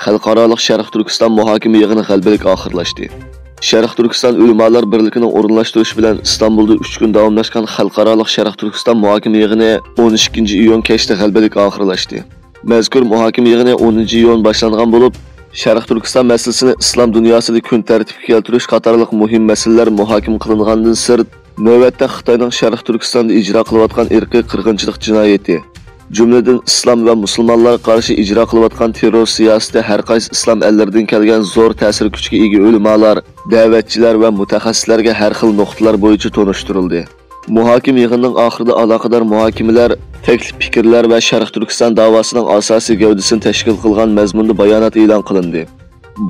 xalqarалық Sharq Turkiston muhokama yig'ini g'alabalik oxirlashdi. Sharq Turkiston ulamolar birligining o'rinlashtirishi bilan Istanbulda 3 kun davomlashgan xalqarалық Sharq Turkiston muhokama yig'ini 12-iyun kechda g'alabalik oxirlashdi. Mazkur muhokama yig'ini 10-iyun boshlangan bo'lib, Sharq Turkiston masalasini islom dunyosida kun tartibga keltirish qatorliq muhim masalalar muhokama qilingandan sirt, navbatda Xitoyning Sharq Turkistonda ijro qilayotgan irqiy qirg'inchilik jinoyati, jumladan islom va musulmonlarga qarshi ijro qilayotgan terror siyosati har qaysi islom ellaridan kelgan zo'r ta'sir kuchiga ega ulamolar, da'vatchilar va mutaxassislarga har xil nuqtalar bo'yicha tonishtirildi. Muhokama yig'inining oxirida aloqador muhokamalar, taklif fikrlar va Sharq Turkiston davosining asosiy gavdasini tashkil qilgan mazmunda bayonot e'lon qilindi.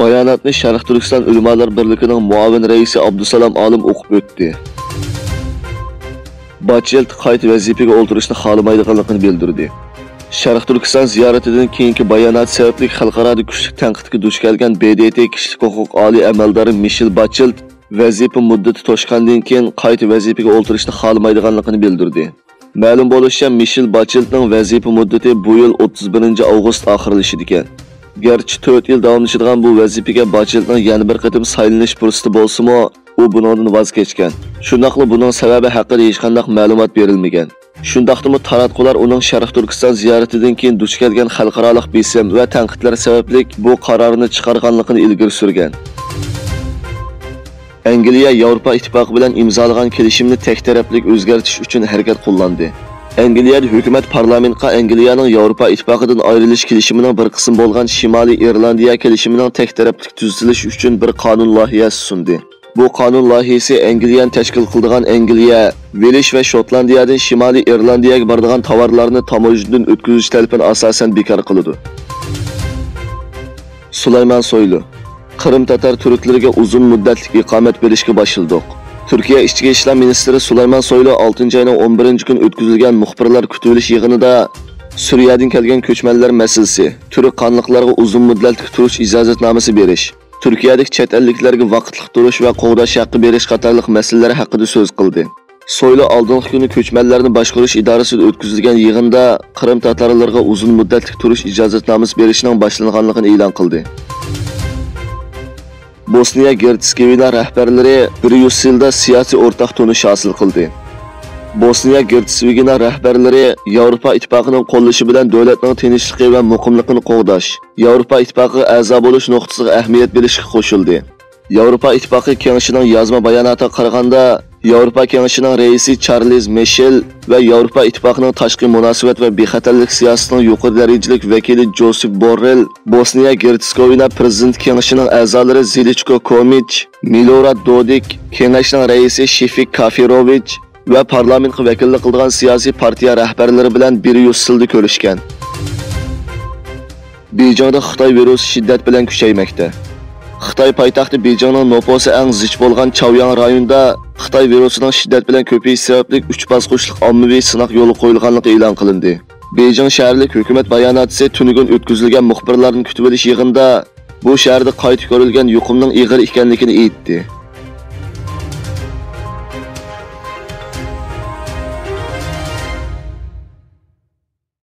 Bayonotni Sharq Turkiston ulamolar birligining muavin raisi Abdusalom Olim o'qib o'tdi. Bachilt qayta vazifaga o'ltirishni xohlamaydiganligini bildirdi. Sharq Turkiston ziyoratidan keyingi bayonot sababli xalqaro kuchli tanqidga duch kelgan BDT kishilik huquq oliy amaldori Michel Bachilt vazifa muddati to'shgandan keyin qayta vazifaga o'ltirishni xohlamaydiganligini bildirdi. Ma'lum bo'lishicha, Michel Bachiltning vazifa muddati bu yil 31-avgust oxirlashadi ekan. Garchi 4 yil davomlashadigan bu vazifaga Bachiltning yana bir qatim saylanish fursati bo'lsa-mu, u bundan voz kechgan. Shundaqla buning sababi haqida hech qanday ma'lumot berilmagan. Shundaqdimi taratqular uning Sharq Turkiston ziyoratidan keyin duch kelgan xalqaro besim va tanqidlar sababli bu qarorni chiqarganligini ilgari surgan. Angliya Yevropa Ittifoqi bilan imzolagan kelishimni tek taraflik o'zgartirish uchun harakat qo'llandi. Angliya hukumat parlamentga Angliyaning Yevropa Ittifoqidan ayrilish kelishimining bir qismi bo'lgan Shimoliy Irlandiya kelishimining tek taraflik tuzilishi uchun bir qonun loyihasi sundi. Bu qonun loyihasi Angliyani tashkil qiladigan Angliya, Velish va Shotlandiyadan Shimoliy Irlandiyaga boradigan tovarlarni tamoyildan o'tkazish talabini asosan bekor qiladi. Sulaymon Soylu Qrim tatar turklariga uzun muddatli iqomat berishga başladik. Turkiya Ichki ishlar ministri Sulaymon Soylu 6-oyning 11-kun o'tkazilgan muxbirlar kutilish yig'inida Suriyadan kelgan ko'chmanlar masalasi, turk qonunliklariga uzun muddatli turish ijozatnomasi berish, Turkiyadagi chet elliklarga vaqtli turish va qo'g'dash haqqi berish qatorliq masalalar haqida so'z qildi. Soylu oldingi kuni ko'chmanlarni boshqarish idorasida o'tkazilgan yig'inda Qrim tatarlariga uzun muddatli turish ijozatnomasi berishning boshlanganligini e'lon qildi. Bosniya Hertsgovina rahbarlari Bryusselda siyosiy o'rtaq tonish hosil qildi. Bosniya Hertsgovina rahbarlari Yevropa Ittifoqining qo'llashi bilan davlatning tinchligi va muqimligini qo'g'dash, Yevropa Ittifoqiga a'zo bo'lish nuqtasiga ahamiyat berishga qo'shildi. Yevropa Ittifoqi kengashining yozma bayonotiga qaraganda, Yevropa kengashining raisi Charles Michel va Yevropa Ittifoqining tashqi munosabat va bexatarlik siyosatining yuqori darajalik vakili Josip Borrell, Bosniya Hertsgovina prezident kengashining a'zolari Zilichko Komich, Milorad Dodik, kengashining raisi Shefik Kafirovich va parlamentga vakillik qilgan siyosiy partiya rahbarlari bilan Bryusselda ko'rishgan. Bejingda Xitoy virusi shiddat bilan kuchaymoqda. Xitoy poytaxti Bejingning nufusi eng zich bo'lgan Chaoyang rayonida Xitoy virusining shiddat bilan ko'payishi sababli 3 bosqichli ommaviy sinov yo'li qo'yilganligi e'lon qilindi. Bejing shaharlik hukumat bayonotchisi tunigun o'tkazilgan muxbirlarning kutib olish yig'inida bu shaharda qayta ko'rilgan yuqumning ig'ir ekanligini aytdi.